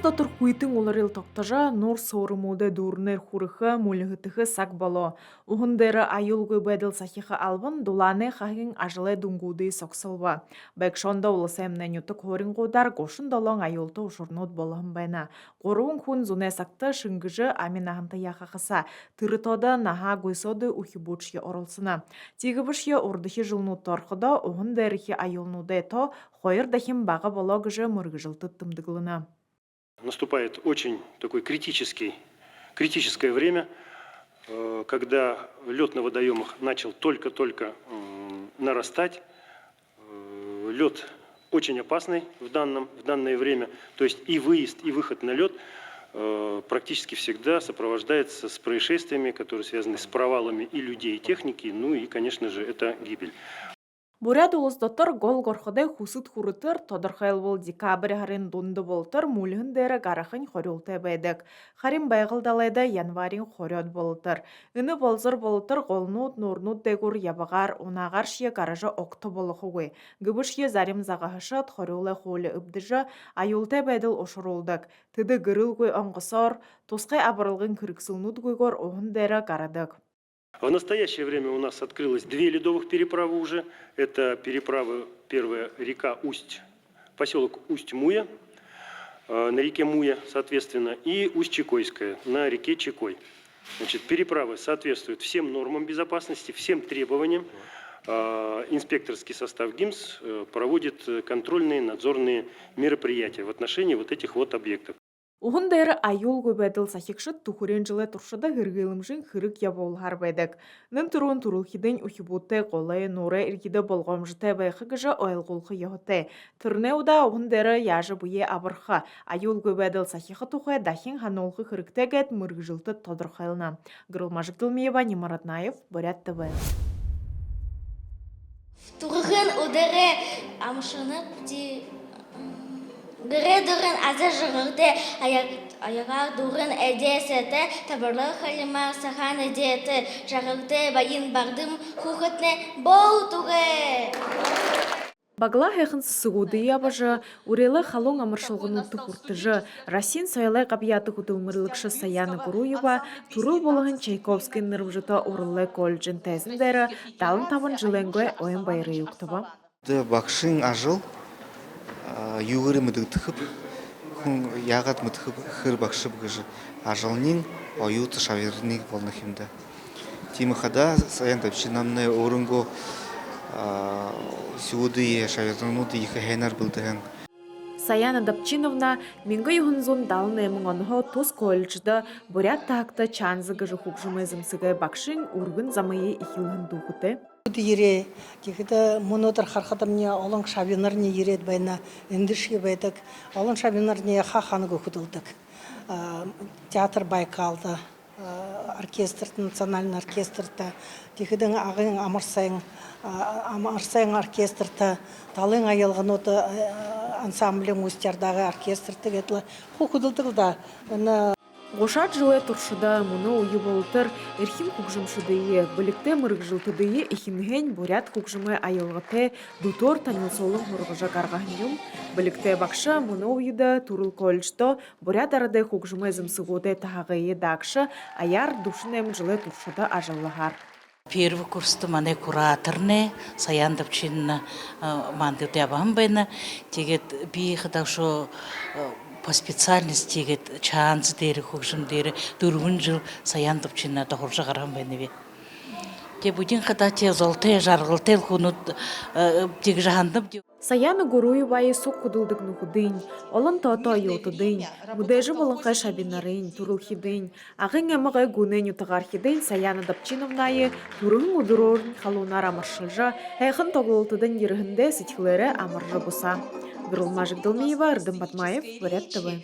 дотор хүйтэн уларил токтожа нур соорумууда дүүрнэр хүрыхы мүліхітіхі сак боло. Ухындары аюлгы бәділ сахиха албын дуланы хахин ажылы дунгуды соксылва. Бәкшонда улысаймнан ютық хорин қодар гошын долон аюлты ушурнуд болығын байна. Қоруын хүн зуне сакты шынгыжы аминахынты яхақыса. Тырытода наха гойсоды ухибучье орылсына. Тигібіше урдыхи жылну торқыда ухындарыхи аюлнуды то хойыр дахим бағы бологыжы мұргыжылты тымдығылына. Наступает очень такое критическое время, когда лед на водоемах начал только-только нарастать. Лед очень опасный в данное время, то есть и выезд, и выход на лед практически всегда сопровождается с происшествиями, которые связаны с провалами и людей, и техники, ну и, конечно же, это гибель. Бурят улыстотор гол горходай хусут хурытыр тодорхайл бол декабрь харин дунды болтыр мулхын дәрі гарахын хорюлты бәйдік. Харин байғылдалайда январин хорет болтыр. Үні болзыр болтыр голнут нурнут дегур ябағар унағар шие гаражы окты болықы ғой. Гүбішке зарим зағахышат хорюлы холі үбдіжі аюлты бәйділ ошырулдық. Тыды гырыл ғой оңғысор, тосқай абырылғын кіріксілнут гойгор оғын дәрі гарадық. В настоящее время у нас открылось 2 ледовых переправы уже. Это переправа, первая река поселок Усть-Муя, на реке Муя, соответственно, и Усть-Чекойская на реке Чекой. Значит, переправы соответствуют всем нормам безопасности, всем требованиям. Инспекторский состав ГИМС проводит контрольные, надзорные мероприятия в отношении вот этих вот объектов. Уғын дәрі айол көбәділ сахикшыт тухурен жылы тұршыда ғырғылымжын қырық ябол харбайдық. Нын тұруын тұрылхиден ухибутты қолай нұры иргиді болғамжыты байқы ғыжы ойлғылқы ехоты. Түрнеуда уғын дәрі яжы бұе абырқы. Айол көбәділ сахиқы тұқы дахин ханолқы қырықтәгәт мұрғыжылты тодырқайлына. Гырылмажық Дылмиева, Немаратнаев, Бурят ТВ. Турғын ұдыры амшынып де Гыры дұрын азы жығырды аяғар дұрын әдесеті табырлы қалыма сахан әдеті жағырды байын бардым құқытны бол тұғы. Багла хэхэн сысығуды ябажы, урелы халон амыршылғын ұтты құрттыжы, Расин соялай қабияты құтылмырлықшы Саяны Гуруева, турыл болығын Чайковский нырвжыта урылы колледжін тәзіндері, далын табын жыленгөй ойын байыры юқтыба. Бақшың ажыл, югыры мыдықтықып, яғат мыдықып хыр бақшып ғыжы ажылнин ойуты шаверник болнахимда. Тимахада саян тапчинамны орынго сюды шавернуды ихы хэнар білдіген. Саяна Дапчиновна менгі юхынзун далны мұңанығы тос колледжді Бурят тақты чанзы ғыжы хукжымызым сығай бақшын ургын замайы ихилхын дұғыты. Ире, кихита монотор хархатамне олон шабинарне ирет байна эндишке байтак, олон шабинарне хаханы гохудылдык. Театр Байкалда, оркестр, национальный оркестрта, кихиден агын амарсайын оркестрта, талын айылган оты ансамбле мустярдагы оркестрта гетлы хухудылдыгда. Гошат жылы тұршыда мұны ойы болтыр, әрхим құқжымшыдыйы, білікті мұрғжылтыдыйы ихимген Бурят құқжымы айылғыты дутор танылсолың мұрғыжа қарғағынем. Білікті бақшы мұны ойыда турыл колледжді Бурят арады құқжымы зымсығуды тағағыйы дақшы аяр душынем жылы тұршыда ажылығар. Первый курсты мане кураторны, Саян Дапчинна манды дябам байна, тегет бейхыда шо по специальности гет чанс дери хукшим дери дургун жыл Саян Дапчинна тохуржа гарам беневи. Те будин хата те золте жаргылтел хунут тег жахандып. Саяны Гуруевай сук кудылдык нухудынь, олон тото йотудынь, мудежы болынқай шабинарынь, турылхидынь, ағын әміғай гунен ютағархидынь Саяна Дапчиновнайы турын удырорын халунар амаршылжа, әйхын тоғылтыдың ерігінде сетхілері амаржы бұса. Гырылмажық Дылмиева, Ардым Батмаев, Бурят ТВ.